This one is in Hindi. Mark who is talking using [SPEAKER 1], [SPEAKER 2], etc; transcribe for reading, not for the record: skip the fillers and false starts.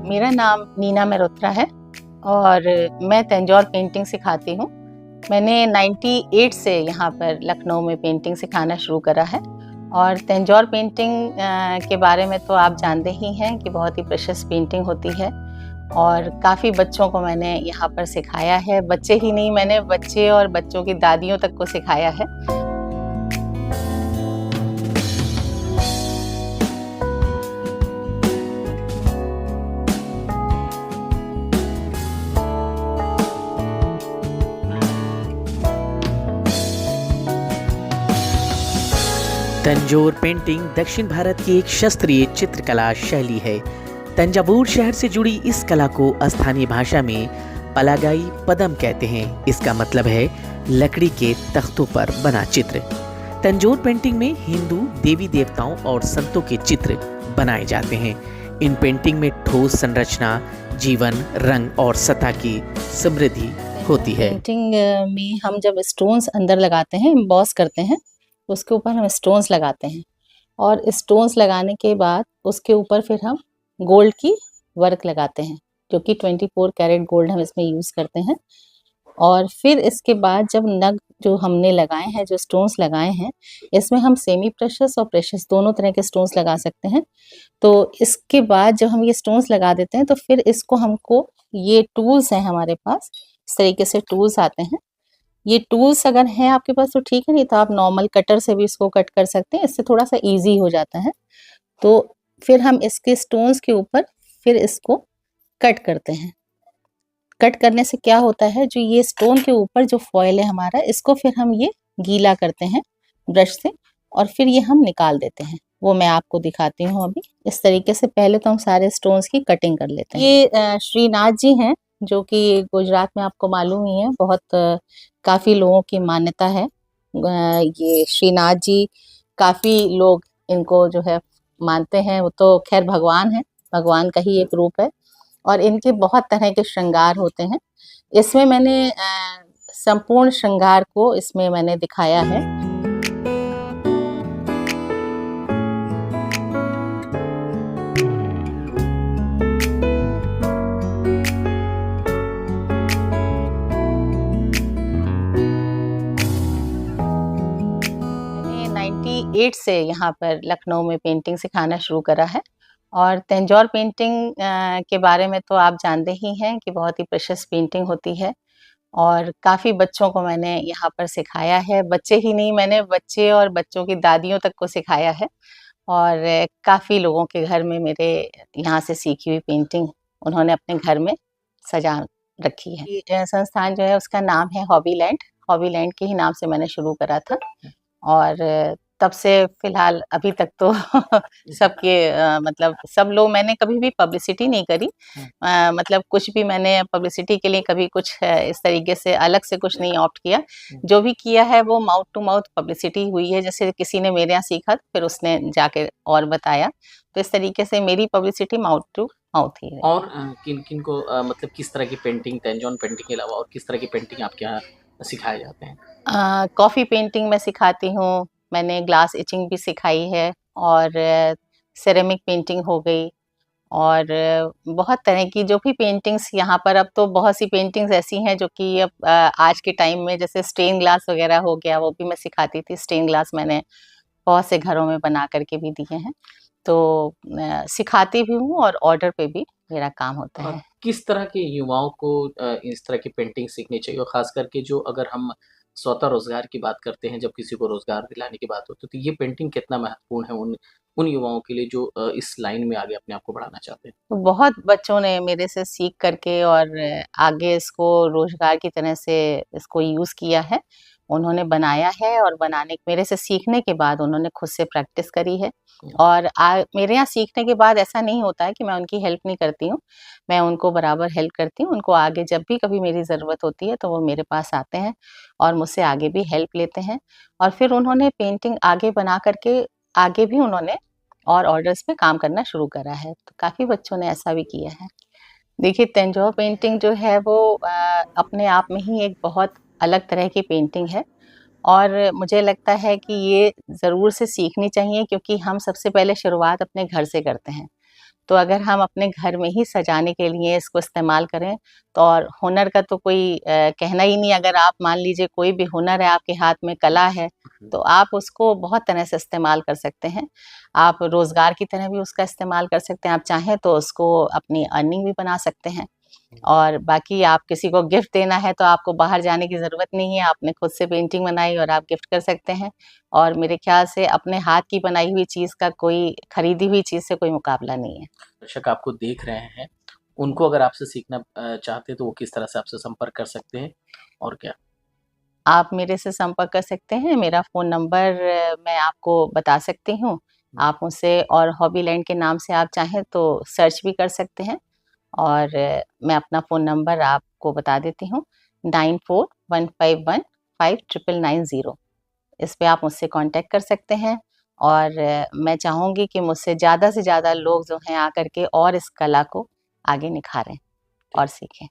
[SPEAKER 1] मेरा नाम नीना मेहरोत्रा है और मैं तंजौर पेंटिंग सिखाती हूँ। मैंने 98 से यहाँ पर लखनऊ में पेंटिंग सिखाना शुरू करा है और तंजौर पेंटिंग के बारे में तो आप जानते ही हैं कि बहुत ही प्रेशियस पेंटिंग होती है और काफ़ी बच्चों को मैंने यहाँ पर सिखाया है। बच्चे ही नहीं, मैंने बच्चे और बच्चों की दादियों तक को सिखाया है।
[SPEAKER 2] तंजौर पेंटिंग दक्षिण भारत की एक शास्त्रीय चित्रकला शैली है। तंजावुर शहर से जुड़ी इस कला को स्थानीय भाषा में पलागाई पदम कहते हैं। इसका मतलब है लकड़ी के तख्तों पर बना चित्र। तंजौर पेंटिंग में हिंदू देवी देवताओं और संतों के चित्र बनाए जाते हैं। इन पेंटिंग में ठोस संरचना, जीवन, रंग और सतह की समृद्धि होती है।
[SPEAKER 1] पेंटिंग में हम जब स्टोन्स अंदर लगाते हैं, एम्बॉस करते हैं, उसके ऊपर हम स्टोन्स लगाते हैं और स्टोन्स लगाने के बाद उसके ऊपर फिर हम गोल्ड की वर्क लगाते हैं, जो कि 24 कैरेट गोल्ड हम इसमें यूज़ करते हैं। और फिर इसके बाद जब नग जो हमने लगाए हैं, जो स्टोन्स लगाए हैं, इसमें हम सेमी प्रेशियस और प्रेशियस दोनों तरह के स्टोन्स लगा सकते हैं। तो इसके बाद जब हम ये स्टोन्स लगा देते हैं तो फिर इसको हमको ये टूल्स हैं हमारे पास, इस तरीके से टूल्स आते हैं। ये टूल्स अगर हैं आपके पास तो ठीक है, नहीं तो आप नॉर्मल कटर से भी इसको कट कर सकते हैं। इससे थोड़ा सा इजी हो जाता है। तो फिर हम इसके स्टोन्स के ऊपर फिर इसको कट करते हैं। कट करने से क्या होता है, जो ये स्टोन के ऊपर जो फॉयल है हमारा, इसको फिर हम ये गीला करते हैं ब्रश से और फिर ये हम निकाल देते हैं। वो मैं आपको दिखाती हूँ अभी। इस तरीके से पहले तो हम सारे स्टोन्स की कटिंग कर लेते हैं। ये श्रीनाथ जी हैं, जो कि गुजरात में आपको मालूम ही है, बहुत काफ़ी लोगों की मान्यता है। ये श्रीनाथ जी काफ़ी लोग इनको जो है मानते हैं। वो तो खैर भगवान है, भगवान का ही एक रूप है और इनके बहुत तरह के श्रृंगार होते हैं। इसमें मैंने संपूर्ण श्रृंगार को इसमें मैंने दिखाया है। मैंने 98 से यहाँ पर लखनऊ में पेंटिंग सिखाना शुरू करा है और तंजौर पेंटिंग के बारे में तो आप जानते ही हैं कि बहुत ही प्रेशियस पेंटिंग होती है और काफ़ी बच्चों को मैंने यहाँ पर सिखाया है। बच्चे ही नहीं, मैंने बच्चे और बच्चों की दादियों तक को सिखाया है और काफ़ी लोगों के घर में मेरे यहाँ से सीखी हुई पेंटिंग उन्होंने अपने घर में सजा रखी है। ये संस्थान जो है उसका नाम है हॉबी लैंड। हॉबी लैंड के ही नाम से मैंने शुरू करा था और तब से फिलहाल अभी तक तो सबके मतलब सब लोग, मैंने कभी भी पब्लिसिटी नहीं करी। मतलब कुछ भी मैंने पब्लिसिटी के लिए कभी कुछ इस तरीके से अलग से कुछ नहीं ऑप्ट किया। जो भी किया है वो माउथ टू माउथ पब्लिसिटी हुई है। जैसे किसी ने मेरे यहाँ सीखा फिर उसने जाके और बताया, तो इस तरीके से मेरी पब्लिसिटी माउथ टू माउथ ही है।
[SPEAKER 2] और किन किन को मतलब किस तरह की पेंटिंग, तंजौर पेंटिंग के अलावा और किस तरह की पेंटिंग आपके यहाँ सिखाए जाते हैं?
[SPEAKER 1] कॉफ़ी पेंटिंग मैं सिखाती हूँ, मैंने ग्लास इचिंग भी सिखाई है और सेरेमिक पेंटिंग हो गई और बहुत तरह की जो भी पेंटिंग्स यहाँ पर, अब तो बहुत सी पेंटिंग्स ऐसी हैं जो कि अब आज के टाइम में, जैसे स्टेन ग्लास वगैरह हो गया, वो भी मैं सिखाती थी। स्टेन ग्लास मैंने बहुत से घरों में बना करके भी दिए हैं। तो सिखाती भी हूँ और ऑर्डर पे भी मेरा काम होता है।
[SPEAKER 2] किस तरह के युवाओं को इस तरह की पेंटिंग सीखनी चाहिए और खास करके जो, अगर हम स्वतः रोजगार की बात करते हैं, जब किसी को रोजगार दिलाने की बात होती है, तो ये पेंटिंग कितना महत्वपूर्ण है उन युवाओं के लिए जो इस लाइन में आगे अपने आप को बढ़ाना चाहते हैं?
[SPEAKER 1] तो बहुत बच्चों ने मेरे से सीख करके और आगे इसको रोजगार की तरह से इसको यूज़ किया है। उन्होंने बनाया है और बनाने मेरे से सीखने के बाद उन्होंने खुद से प्रैक्टिस करी है और मेरे यहाँ सीखने के बाद ऐसा नहीं होता है कि मैं उनकी हेल्प नहीं करती हूँ। मैं उनको बराबर हेल्प करती हूँ। उनको आगे जब भी कभी मेरी ज़रूरत होती है तो वो मेरे पास आते हैं और मुझसे आगे भी हेल्प लेते हैं और फिर उन्होंने पेंटिंग आगे बना करके आगे भी उन्होंने और ऑर्डर्स पे काम करना शुरू करा है। तो काफ़ी बच्चों ने ऐसा भी किया है। देखिए, तंजौर पेंटिंग जो है वो अपने आप में ही एक बहुत अलग तरह की पेंटिंग है और मुझे लगता है कि ये ज़रूर से सीखनी चाहिए, क्योंकि हम सबसे पहले शुरुआत अपने घर से करते हैं। तो अगर हम अपने घर में ही सजाने के लिए इसको इस्तेमाल करें तो, और हुनर का तो कोई कहना ही नहीं। अगर आप मान लीजिए कोई भी हुनर है आपके हाथ में, कला है, तो आप उसको बहुत तरह से इस्तेमाल कर सकते हैं। आप रोज़गार की तरह भी उसका इस्तेमाल कर सकते हैं। आप चाहें तो उसको अपनी अर्निंग भी बना सकते हैं। और बाकी आप किसी को गिफ्ट देना है तो आपको बाहर जाने की ज़रूरत नहीं है, आपने खुद से पेंटिंग बनाई और आप गिफ्ट कर सकते हैं। और मेरे ख्याल से अपने हाथ की बनाई हुई चीज़ का कोई खरीदी हुई चीज़ से कोई मुकाबला नहीं है।
[SPEAKER 3] दर्शक आपको देख रहे हैं, उनको अगर आपसे सीखना चाहते हैं तो वो किस तरह से आपसे संपर्क कर सकते हैं और क्या?
[SPEAKER 1] आप मेरे से संपर्क कर सकते हैं। मेरा फ़ोन नंबर मैं आपको बता सकती हूँ। आप मुझसे, और हॉबीलैंड के नाम से आप चाहें तो सर्च भी कर सकते हैं। और मैं अपना फ़ोन नंबर आपको बता देती हूँ, 9415159990। इस पे आप मुझसे कांटेक्ट कर सकते हैं। और मैं चाहूँगी कि मुझसे ज़्यादा से ज़्यादा लोग जो हैं आकर के और इस कला को आगे निखारें और सीखें।